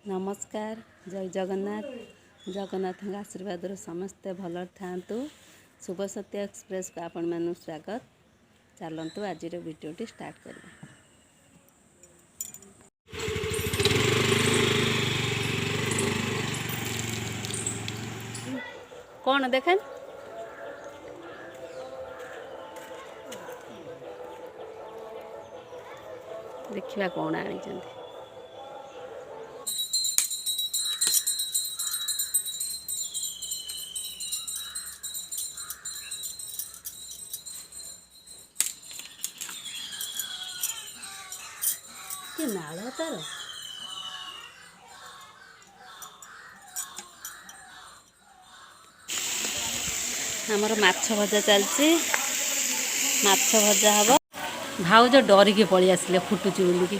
नमस्कार जय जगन्नाथ जगन्नाथ आशीर्वाद समस्ते भल था। शुभ सत्य एक्सप्रेस को आपण मानु स्वागत। चलतु आज वीडियोटी स्टार्ट करिए। कौन देखें देखा कौन आनी कि नाल तार आमर माछ भजा चलती। माछ भजा हम भाउज डरिकी पलि आसिले फुटुची बोलिकी।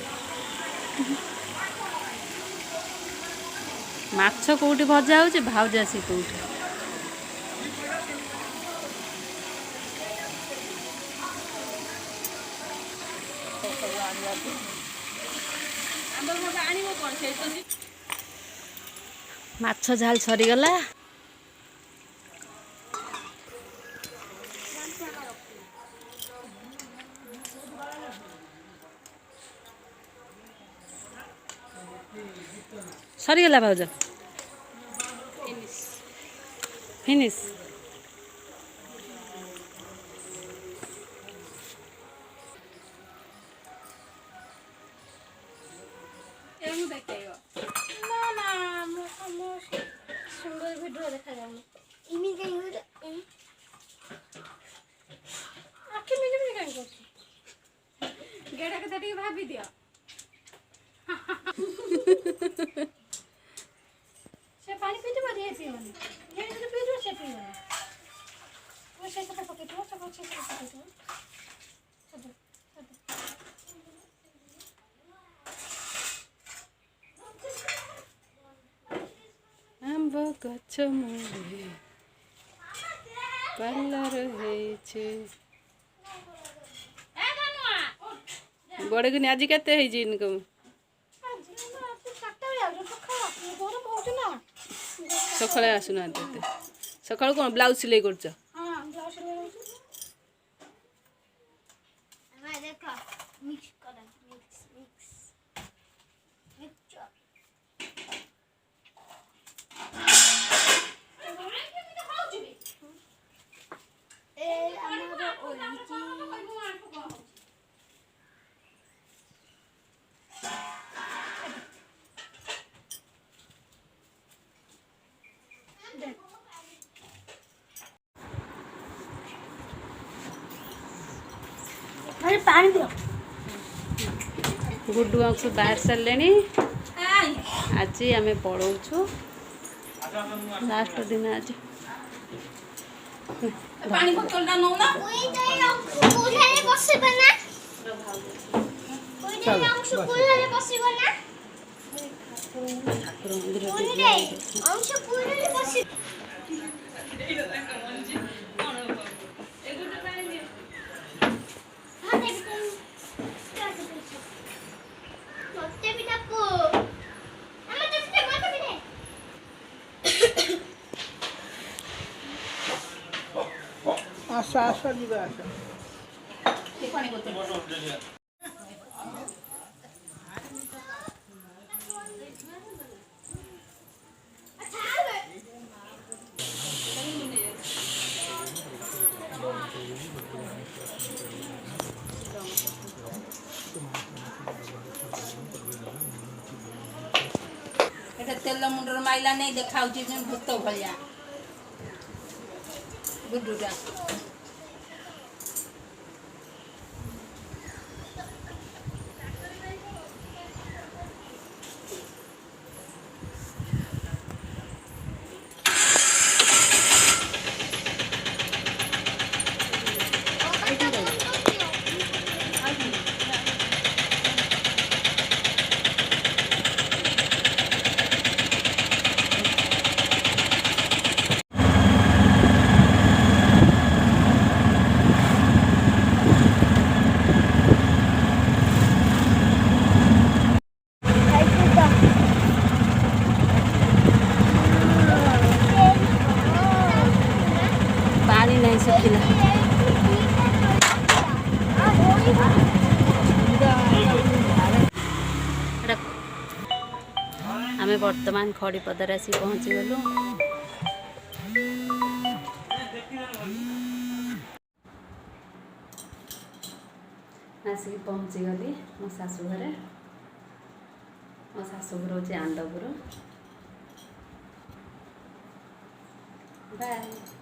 माछ कोठी भजा हो भाउज आसी कोठी माछ झाल सरीगला। सरीगला भाउज फिनिश भाभी दिया से पानी पीते बारी है पीवानी ये तो पीतो से पीवानी वो से सब पके तो सब अच्छे से पके तो हम गछ मोरे कलर है छे बड़े गुनी आज केते है जी इनकम सकाळे आसुना देते सकाळ कोन ब्लाउज सिलाई करछ। हां ब्लाउज सिलाई करछ। मैं देखा मिक्स कर मिक्स ए हमरा ओलिची पानी दियो। गुड्डू अंश बाहर सारे आज आम पढ़ाऊ लास्ट दिन आज पानी बोतल ना नो ना कोइले बसिबे ना कोइले अंश कोइले बसिबे ना कोइले अंश कोइले बसि आशा आशा जी आशा पानी बोतल तेल मुंडर माइला नहीं देखा भूत भाया गुड्डूटा आमे वर्तमान खड़ीपदार आसी पहुँची गलु। आसिक पहुँची गली मो शाशु घरे। मो शाशु घर हूँ आंदपुर। बाय।